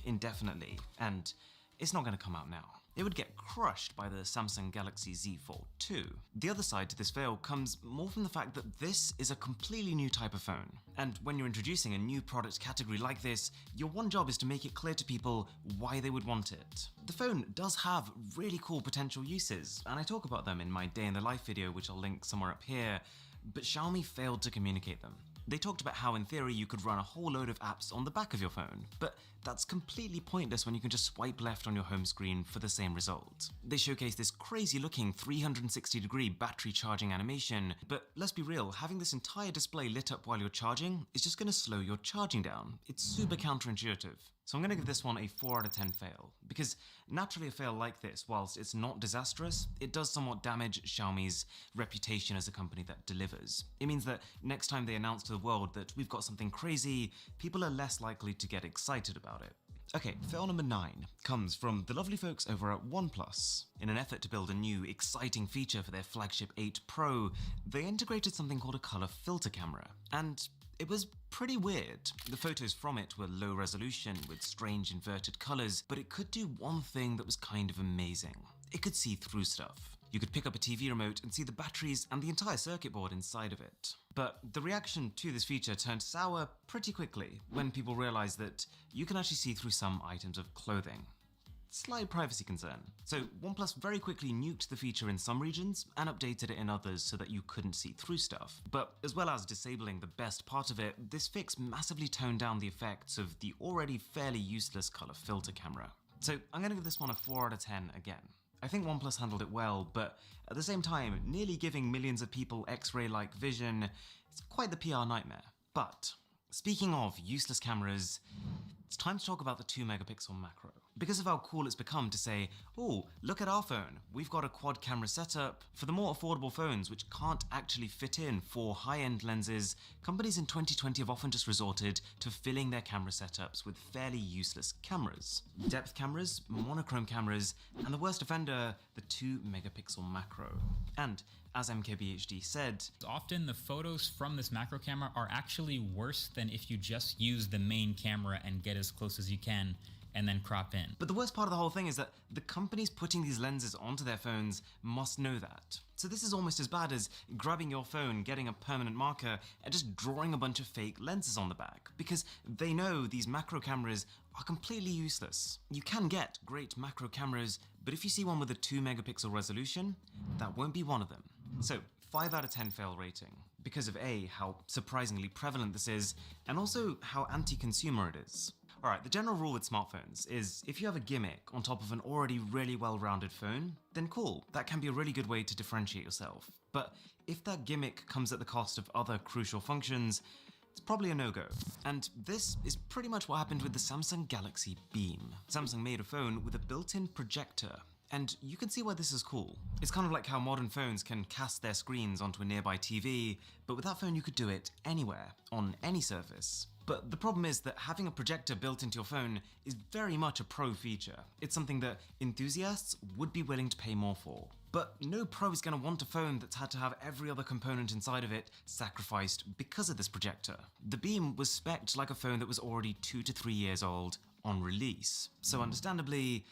indefinitely, and it's not going to come out now. It would get crushed by the Samsung Galaxy Z Fold 2. The other side to this fail comes more from the fact that this is a completely new type of phone. And when you're introducing a new product category like this, your one job is to make it clear to people why they would want it. The phone does have really cool potential uses, and I talk about them in my day in the life video, which I'll link somewhere up here, but Xiaomi failed to communicate them. They talked about how in theory you could run a whole load of apps on the back of your phone, but that's completely pointless when you can just swipe left on your home screen for the same result. They showcase this crazy looking 360-degree battery charging animation, but let's be real, having this entire display lit up while you're charging is just going to slow your charging down. It's super counterintuitive. So I'm going to give this one a 4 out of 10 fail, because naturally a fail like this, whilst it's not disastrous, it does somewhat damage Xiaomi's reputation as a company that delivers. It means that next time they announce to the world that we've got something crazy, people are less likely to get excited about it. Okay, fail number 9 comes from the lovely folks over at OnePlus. In an effort to build a new, exciting feature for their flagship 8 Pro, they integrated something called a color filter camera, and it was pretty weird. The photos from it were low resolution with strange inverted colors, but it could do one thing that was kind of amazing. It could see through stuff. You could pick up a TV remote and see the batteries and the entire circuit board inside of it. But the reaction to this feature turned sour pretty quickly when people realized that you can actually see through some items of clothing. slight privacy concern. So OnePlus very quickly nuked the feature in some regions and updated it in others so that you couldn't see through stuff. But as well as disabling the best part of it, this fix massively toned down the effects of the already fairly useless color filter camera. So I'm gonna give this one a 4 out of 10 again. I think OnePlus handled it well, but at the same time, nearly giving millions of people X-ray-like vision is quite the PR nightmare. But speaking of useless cameras, it's time to talk about the 2-megapixel macro. Because of how cool it's become to say, oh, look at our phone, we've got a quad camera setup. For the more affordable phones which can't actually fit in 4 high-end lenses, companies in 2020 have often just resorted to filling their camera setups with fairly useless cameras. Depth cameras, monochrome cameras, and the worst offender, the 2-megapixel macro. And as MKBHD said, often the photos from this macro camera are actually worse than if you just use the main camera and get as close as you can and then crop in. But the worst part of the whole thing is that the companies putting these lenses onto their phones must know that. So this is almost as bad as grabbing your phone, getting a permanent marker, and just drawing a bunch of fake lenses on the back, because they know these macro cameras are completely useless. You can get great macro cameras, but if you see one with a 2-megapixel resolution, that won't be one of them. So 5 out of 10 fail rating, because of A, how surprisingly prevalent this is, and also how anti-consumer it is. Alright, the general rule with smartphones is if you have a gimmick on top of an already really well-rounded phone, then cool, that can be a really good way to differentiate yourself. But if that gimmick comes at the cost of other crucial functions, it's probably a no-go. And this is pretty much what happened with the Samsung Galaxy Beam. Samsung made a phone with a built-in projector, and you can see why this is cool. It's kind of like how modern phones can cast their screens onto a nearby TV, but with that phone you could do it anywhere, on any surface. But the problem is that having a projector built into your phone is very much a pro feature. It's something that enthusiasts would be willing to pay more for. But no pro is going to want a phone that's had to have every other component inside of it sacrificed because of this projector. The Beam was spec'd like a phone that was already 2 to 3 years old on release, so understandably,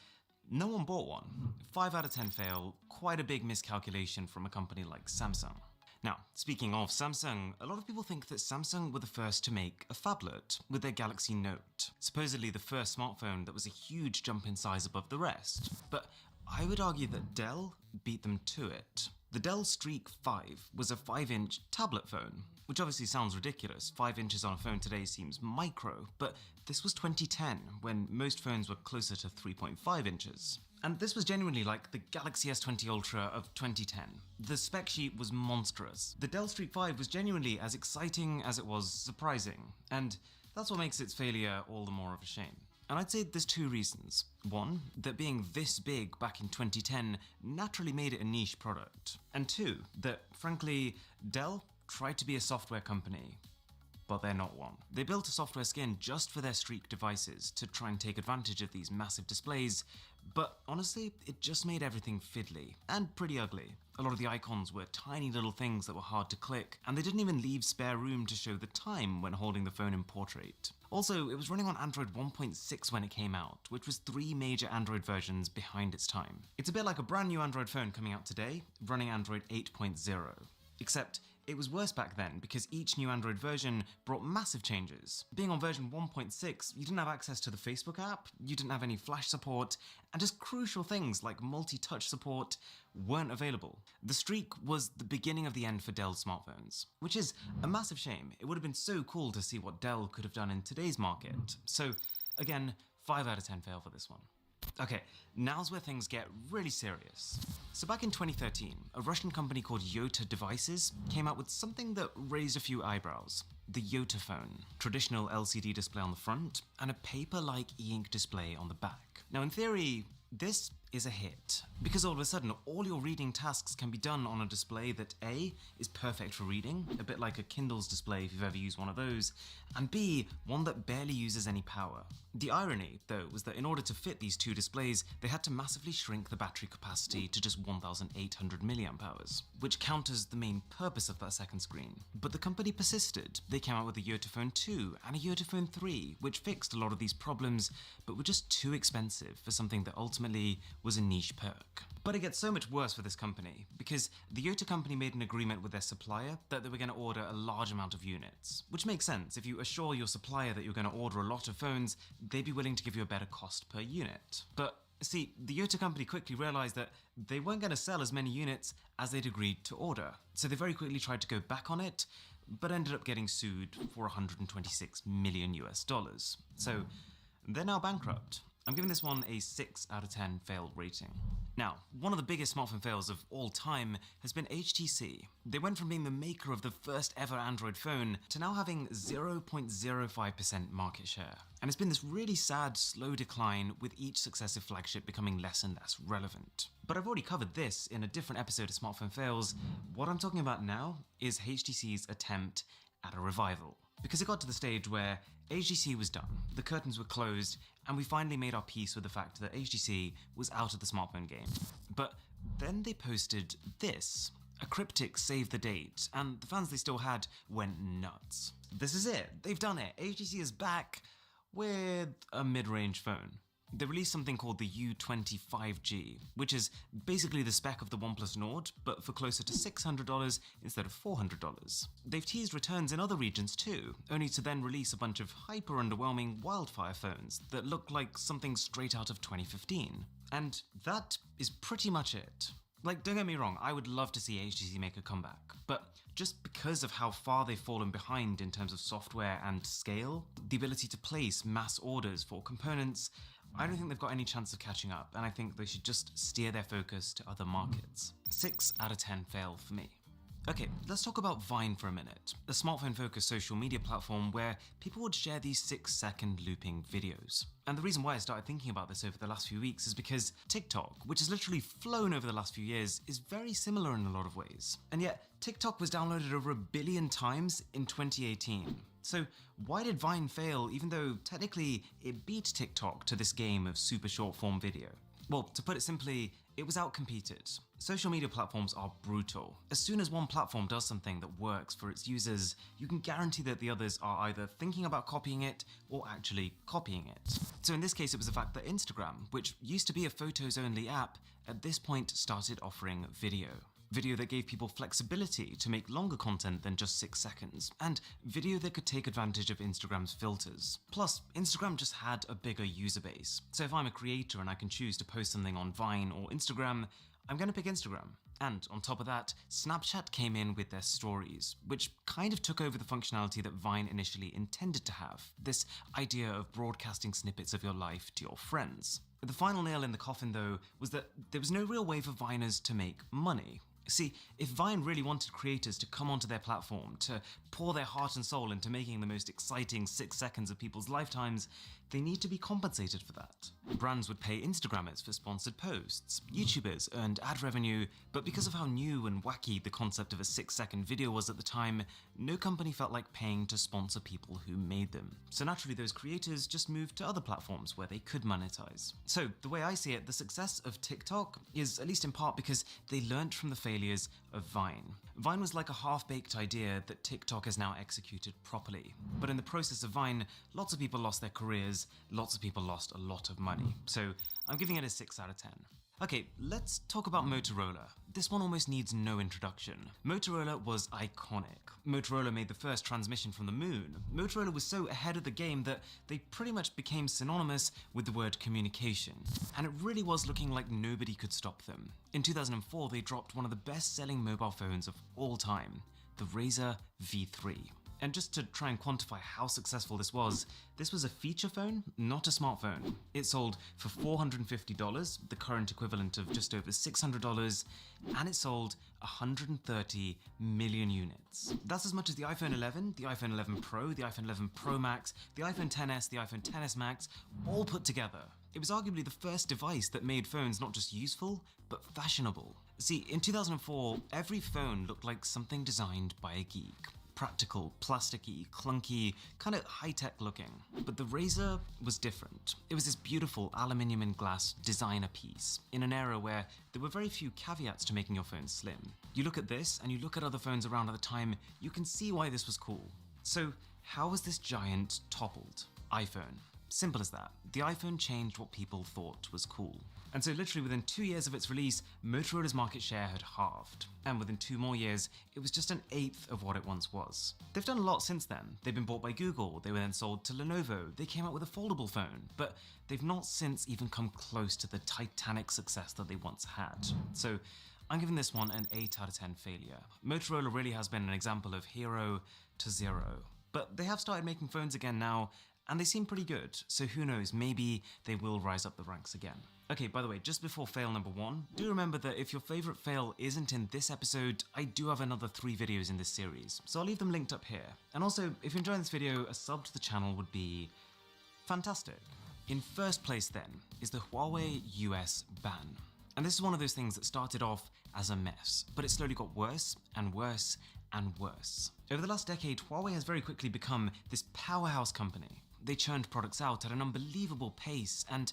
no one bought one. 5 out of 10 fail, quite a big miscalculation from a company like Samsung. Now, speaking of Samsung, a lot of people think that Samsung were the first to make a phablet with their Galaxy Note, supposedly the first smartphone that was a huge jump in size above the rest. But I would argue that Dell beat them to it. The Dell Streak 5 was a 5-inch tablet phone, which obviously sounds ridiculous. 5 inches on a phone today seems micro, but this was 2010, when most phones were closer to 3.5 inches. And this was genuinely like the Galaxy S20 Ultra of 2010. The spec sheet was monstrous. The Dell Streak 5 was genuinely as exciting as it was surprising, and that's what makes its failure all the more of a shame. And I'd say there's 2 reasons. One, that being this big back in 2010 naturally made it a niche product. And 2, that frankly, Dell tried to be a software company, but they're not one. They built a software skin just for their Streak devices to try and take advantage of these massive displays, but honestly, it just made everything fiddly and pretty ugly. A lot of the icons were tiny little things that were hard to click, and they didn't even leave spare room to show the time when holding the phone in portrait. Also, it was running on Android 1.6 when it came out, which was 3 major Android versions behind its time. It's a bit like a brand new Android phone coming out today, running Android 8.0. Except it was worse back then because each new Android version brought massive changes. Being on version 1.6, you didn't have access to the Facebook app, you didn't have any Flash support, and just crucial things like multi-touch support weren't available. The Streak was the beginning of the end for Dell's smartphones, which is a massive shame. It would have been so cool to see what Dell could have done in today's market. So again, 5 out of 10 fail for this one. Okay, now's where things get really serious. So back in 2013, a Russian company called Yota Devices came out with something that raised a few eyebrows. The Yota phone. Traditional LCD display on the front, and a paper-like e-ink display on the back. Now in theory, this is a hit, because all of a sudden all your reading tasks can be done on a display that A, is perfect for reading, a bit like a Kindle's display if you've ever used one of those, and B, one that barely uses any power. The irony, though, was that in order to fit these 2 displays, they had to massively shrink the battery capacity to just 1,800 mAh, which counters the main purpose of that second screen. But the company persisted. They came out with a Yota Phone 2 and a Yota Phone 3, which fixed a lot of these problems, but were just too expensive for something that ultimately was a niche perk. But it gets so much worse for this company, because the Yota company made an agreement with their supplier that they were going to order a large amount of units, which makes sense. If you assure your supplier that you're going to order a lot of phones, they'd be willing to give you a better cost per unit. But See, the Yota company quickly realized that they weren't going to sell as many units as they'd agreed to order, so they very quickly tried to go back on it, but ended up getting sued for 126 million US dollars. So they're now bankrupt. I'm giving this one a 6 out of 10 fail rating. Now, one of the biggest smartphone fails of all time has been HTC. They went from being the maker of the first ever Android phone to now having 0.05% market share. And it's been this really sad, slow decline with each successive flagship becoming less and less relevant. But I've already covered this in a different episode of Smartphone Fails. What I'm talking about now is HTC's attempt at a revival. Because it got to the stage where HTC was done, the curtains were closed, and we finally made our peace with the fact that HTC was out of the smartphone game. But then they posted this, a cryptic save the date, and the fans they still had went nuts. This is it, they've done it, HTC is back with a mid-range phone. They released something called the U20 5G, which is basically the spec of the OnePlus Nord, but for closer to $600 instead of $400. They've teased returns in other regions too, only to then release a bunch of hyper-underwhelming wildfire phones that look like something straight out of 2015. And that is pretty much it. Like, don't get me wrong, I would love to see HTC make a comeback, but just because of how far they've fallen behind in terms of software and scale, the ability to place mass orders for components, I don't think they've got any chance of catching up, and I think they should just steer their focus to other markets. 6 out of 10 fail for me. Okay, let's talk about Vine for a minute, a smartphone-focused social media platform where people would share these 6-second looping videos. And the reason why I started thinking about this over the last few weeks is because TikTok, which has literally flown over the last few years, is very similar in a lot of ways. And yet, TikTok was downloaded over 1 billion times in 2018. So why did Vine fail even though technically it beat TikTok to this game of super short form video? Well, to put it simply, it was outcompeted. Social media platforms are brutal. As soon as one platform does something that works for its users, you can guarantee that the others are either thinking about copying it or actually copying it. So in this case, it was the fact that Instagram, which used to be a photos only app, at this point started offering video. Video that gave people flexibility to make longer content than just 6 seconds, and video that could take advantage of Instagram's filters. Plus, Instagram just had a bigger user base. So if I'm a creator and I can choose to post something on Vine or Instagram, I'm going to pick Instagram. And on top of that, Snapchat came in with their stories, which kind of took over the functionality that Vine initially intended to have, this idea of broadcasting snippets of your life to your friends. The final nail in the coffin, though, was that there was no real way for Viners to make money. See, if Vine really wanted creators to come onto their platform, to pour their heart and soul into making the most exciting 6 seconds of people's lifetimes, they need to be compensated for that. Brands would pay Instagrammers for sponsored posts, YouTubers earned ad revenue, but because of how new and wacky the concept of a 6-second video was at the time, no company felt like paying to sponsor people who made them. So naturally those creators just moved to other platforms where they could monetize. So the way I see it, the success of TikTok is at least in part because they learnt from the failures of Vine. Vine was like a half-baked idea that TikTok has now executed properly. But in the process of Vine, lots of people lost their careers, lots of people lost a lot of money. So I'm giving it a 6 out of 10. Okay, let's talk about Motorola. This one almost needs no introduction. Motorola was iconic. Motorola made the first transmission from the moon. Motorola was so ahead of the game that they pretty much became synonymous with the word communication. And it really was looking like nobody could stop them. In 2004, they dropped one of the best-selling mobile phones of all time, the Razr V3. And just to try and quantify how successful this was a feature phone, not a smartphone. It sold for $450, the current equivalent of just over $600, and it sold 130 million units. That's as much as the iPhone 11, the iPhone 11 Pro, the iPhone 11 Pro Max, the iPhone XS, the iPhone XS Max, all put together. It was arguably the first device that made phones not just useful, but fashionable. See, in 2004, every phone looked like something designed by a geek. Practical, plasticky, clunky, kind of high-tech looking. But the Razr was different. It was this beautiful aluminium and glass designer piece in an era where there were very few caveats to making your phone slim. You look at this and you look at other phones around at the time, you can see why this was cool. So how was this giant toppled? iPhone. Simple as that. The iPhone changed what people thought was cool. And so literally within 2 years of its release, Motorola's market share had halved. And within 2 more years, it was just an eighth of what it once was. They've done a lot since then. They've been bought by Google, they were then sold to Lenovo, they came out with a foldable phone, but they've not since even come close to the titanic success that they once had. So I'm giving this one an 8 out of 10 failure. Motorola really has been an example of hero to zero. But they have started making phones again now, and they seem pretty good, so who knows, maybe they will rise up the ranks again. Okay, by the way, just before fail number 1, do remember that if your favourite fail isn't in this episode, I do have another 3 videos in this series, so I'll leave them linked up here. And also, if you're enjoying this video, a sub to the channel would be fantastic. In first place then, is the Huawei US ban. And this is one of those things that started off as a mess, but it slowly got worse and worse and worse. Over the last decade, Huawei has very quickly become this powerhouse company. They churned products out at an unbelievable pace, and